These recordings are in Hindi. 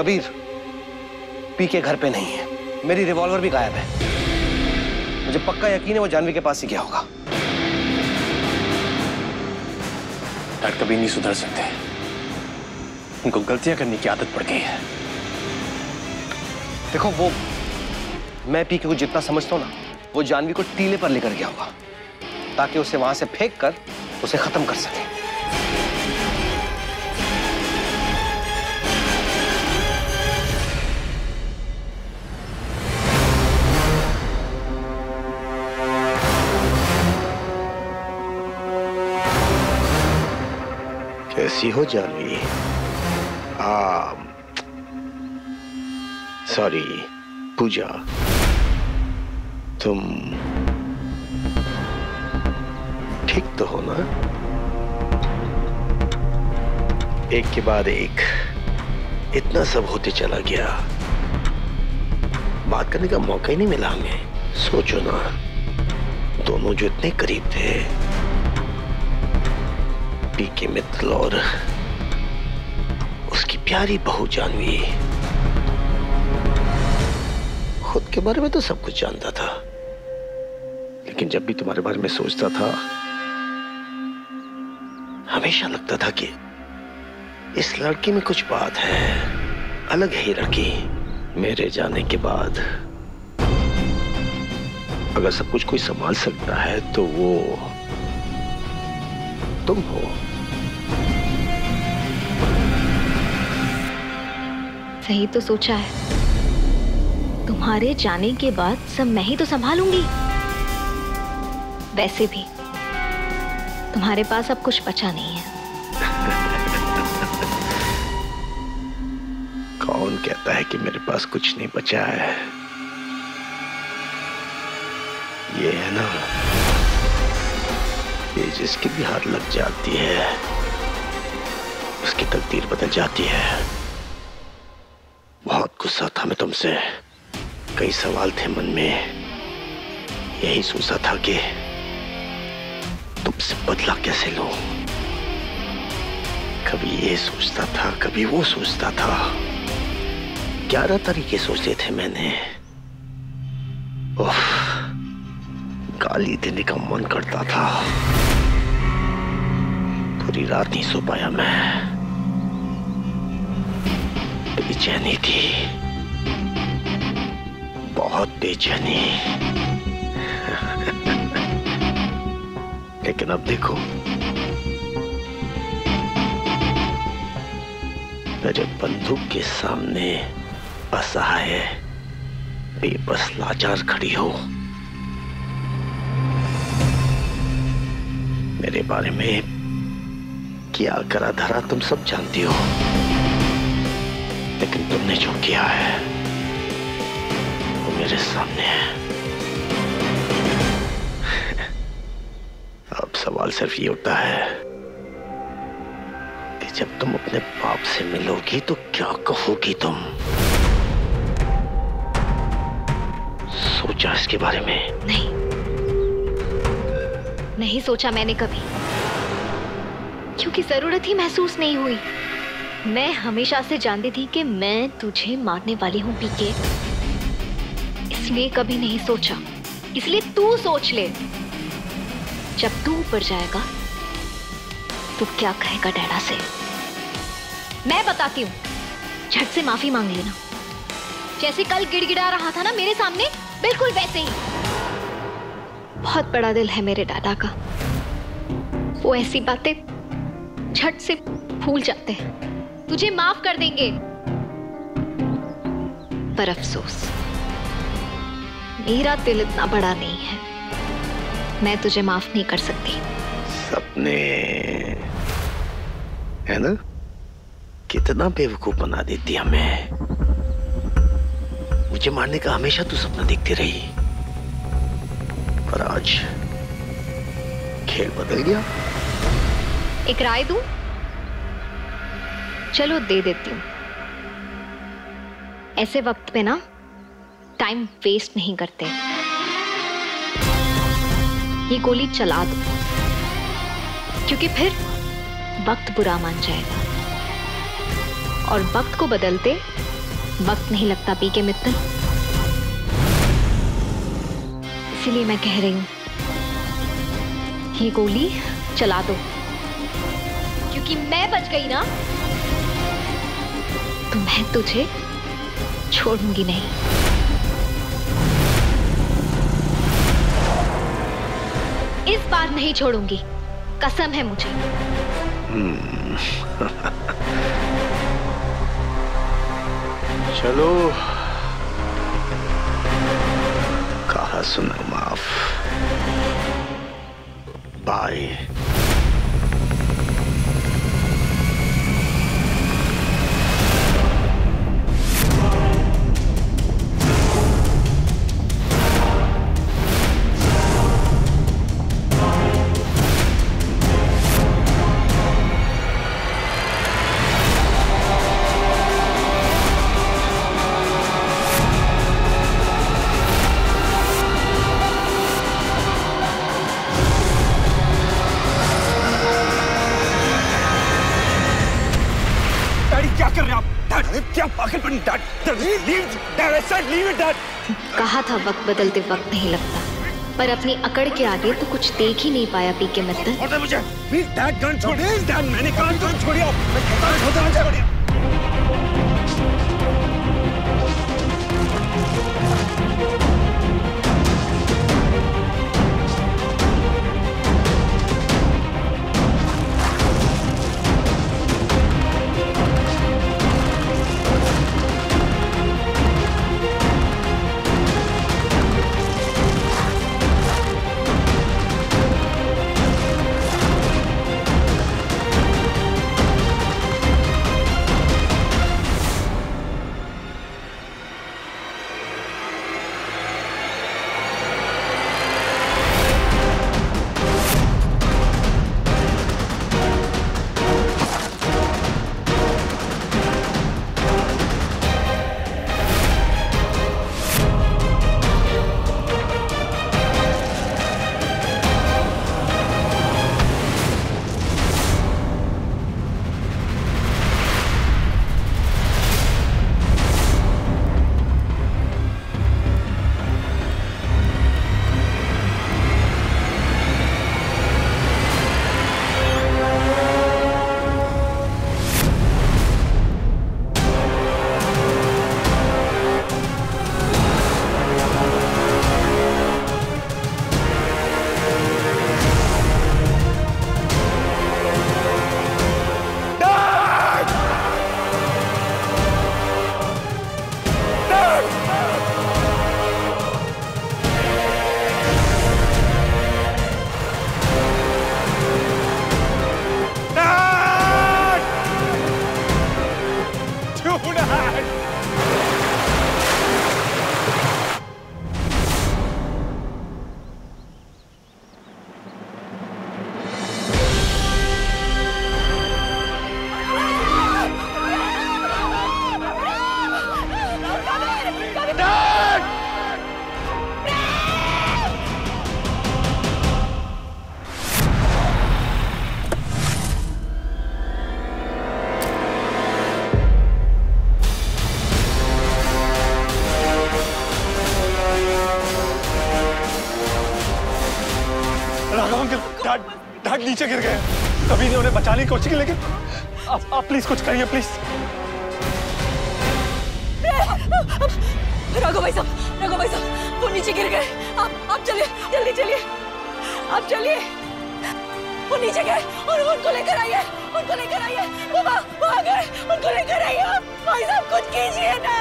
कबीर, पीके घर पे नहीं है, मेरी रिवॉल्वर भी गायब है। मुझे पक्का यकीन है वो जानवी के पास ही गया होगा। डैड कभी नहीं सुधर सकते, उनको गलतियां करने की आदत पड़ गई है। देखो, वो मैं पीके को जितना समझता हूं ना, वो जानवी को टीले पर लेकर गया होगा ताकि उसे वहां से फेंक कर उसे खत्म कर सके। कैसी हो जानवी? सॉरी पूजा, तुम ठीक तो हो ना? एक के बाद एक इतना सब होते चला गया, बात करने का मौका ही नहीं मिला हमें। सोचो ना, दोनों जो इतने करीब थे, पीके मित्तल और उसकी प्यारी बहू जानवी। खुद के बारे में तो सब कुछ जानता था, लेकिन जब भी तुम्हारे बारे में सोचता था, हमेशा लगता था कि इस लड़की में कुछ बात है, अलग है लड़की। मेरे जाने के बाद अगर सब कुछ कोई संभाल सकता है तो वो तुम हो। सही तो सोचा है, तुम्हारे जाने के बाद सब मैं ही तो संभालूंगी। वैसे भी तुम्हारे पास अब कुछ बचा नहीं है। कौन कहता है कि मेरे पास कुछ नहीं बचा है? ये है ना, ये जिसकी भी हाथ लग जाती है उसकी तकदीर बदल जाती है। बहुत गुस्सा था मैं तुमसे, कई सवाल थे मन में। यही सोचा था कि तुमसे बदला कैसे लूं। कभी ये सोचता था, कभी वो सोचता था। 11 तरीके सोचे थे मैंने। ओह, गाली देने का मन करता था। पूरी रात नहीं सो पाया मैं, बेचैनी थी, बहुत बेचैनी। लेकिन अब देखो, मेरे बंदूक के सामने असहाय, बेबस, लाचार खड़ी हो। मेरे बारे में क्या करा धरा तुम सब जानती हो, लेकिन तुमने जो किया है वो मेरे सामने है। अब सवाल सिर्फ ये उठता है कि जब तुम अपने बाप से मिलोगी तो क्या कहोगी तुम? सोचा इसके बारे में? नहीं सोचा मैंने कभी, क्योंकि जरूरत ही महसूस नहीं हुई। मैं हमेशा से जानती थी कि मैं तुझे मारने वाली हूं पीके, इसलिए कभी नहीं सोचा। इसलिए तू सोच ले, जब तू ऊपर जाएगा तो क्या कहेगा डैडा से। मैं बताती हूँ, झट से माफी मांग लेना। जैसे कल गिड़गिड़ा रहा था ना मेरे सामने, बिल्कुल वैसे ही। बहुत बड़ा दिल है मेरे डैडा का, वो ऐसी बातें झट से भूल जाते हैं। तुझे माफ कर देंगे, पर अफसोस मेरा दिल इतना बड़ा नहीं है, मैं तुझे माफ नहीं कर सकती। सपने है ना, कितना बेवकूफ बना देती हमें। मुझे मारने का हमेशा तू सपना देखती रही, पर आज खेल बदल गया। एक राय दूं? चलो दे देती हूं। ऐसे वक्त पे ना टाइम वेस्ट नहीं करते, ये गोली चला दो, क्योंकि फिर वक्त बुरा मान जाएगा और वक्त को बदलते वक्त नहीं लगता पीके मित्तल, इसीलिए मैं कह रही हूँ ये गोली चला दो, क्योंकि मैं बच गई ना तो मैं तुझे छोड़ूंगी नहीं। इस बार नहीं छोड़ूंगी, कसम है मुझे। चलो, कहा सुना माफ। बाय। कहा था वक्त बदलते वक्त नहीं लगता, पर अपनी अकड़ के आगे तो कुछ देख ही नहीं पाया पीके मित्तल। मुझे गन छोड़िए, मैंने कहा गन छोड़िए। डैड नीचे गिर गए। कभी ने उन्हें बचाने की कोशिश की, लेकिन आप प्लीज कुछ करिए प्लीज। राघव भाई साहब वो नीचे गिर गए। आप चलिए, जल्दी चलिए, आप चलिए। वो नीचे गए और उनको लेकर आइए, उनको लेकर आइए। वो आ गए, उनको लेकर आइए। आप भाई साहब कुछ कीजिए ना।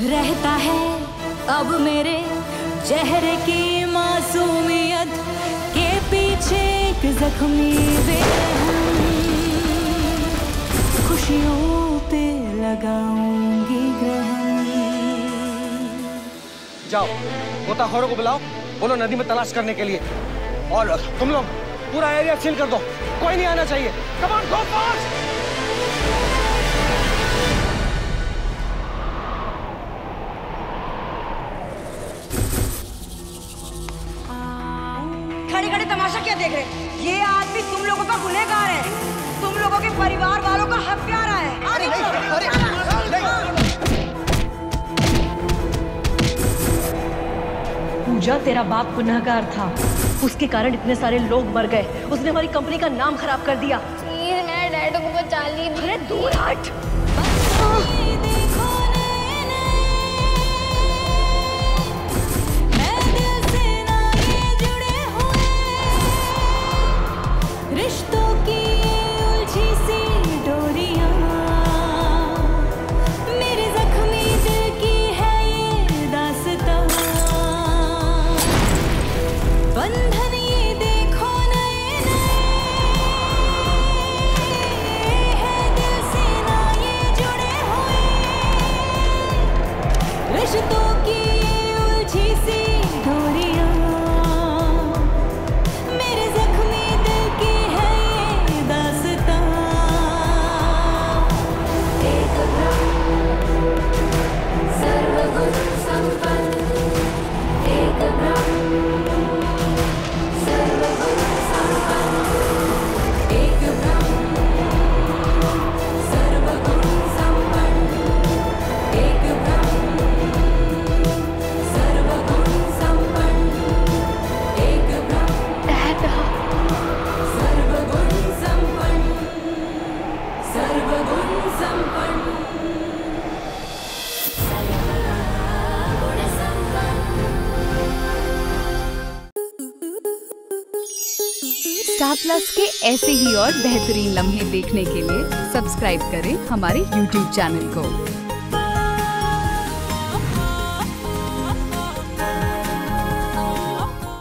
रहता है अब मेरे चेहरे की मासूमियत के पीछे एक जख्मी बेरहम, खुशियों पे लगाऊंगी ग्रहण। जाओ गोताखोरों को बुलाओ, बोलो नदी में तलाश करने के लिए, और तुम लोग पूरा एरिया सील कर दो, कोई नहीं आना चाहिए। Come on, go fast. खड़े तमाशा क्या देख रहे हैं? ये आदमी तुम लोगों का गुनहगार है, तुम लोगों के परिवार वालों का हत्यारा है। अरे पूजा, तेरा बाप गुनहगार था, उसके कारण इतने सारे लोग मर गए। उसने हमारी कंपनी का नाम खराब कर दिया। प्लीज मेरे डैड को बचा लीजिए। अरे दूर हट। रिश्तों की उलझी सी डोरियां, मेरे जख्मी दिल की है ये दास्तां। बंधन ये देखो नए नए है, दिल से ना ये जुड़े हुए। रिश्तों की ये उलझी सी डोरियां, मेरे जख्मी दिल की है ये दास्तां। एक ब्रह्म सर्वगुण संपन्न, एक ब्रह्म सर्वगुण संपन्न, एक ब्रह्म सर्वगुण संपन्न, एक ब्रह्म सर्वगुण संपन्न, एक ब्रह्म सर्वगुण संपन्न, सर्वगुण संपन्न, गुण संपन्न। स्टार प्लस के ऐसे ही और बेहतरीन लम्हे देखने के लिए सब्सक्राइब करें हमारे YouTube चैनल को।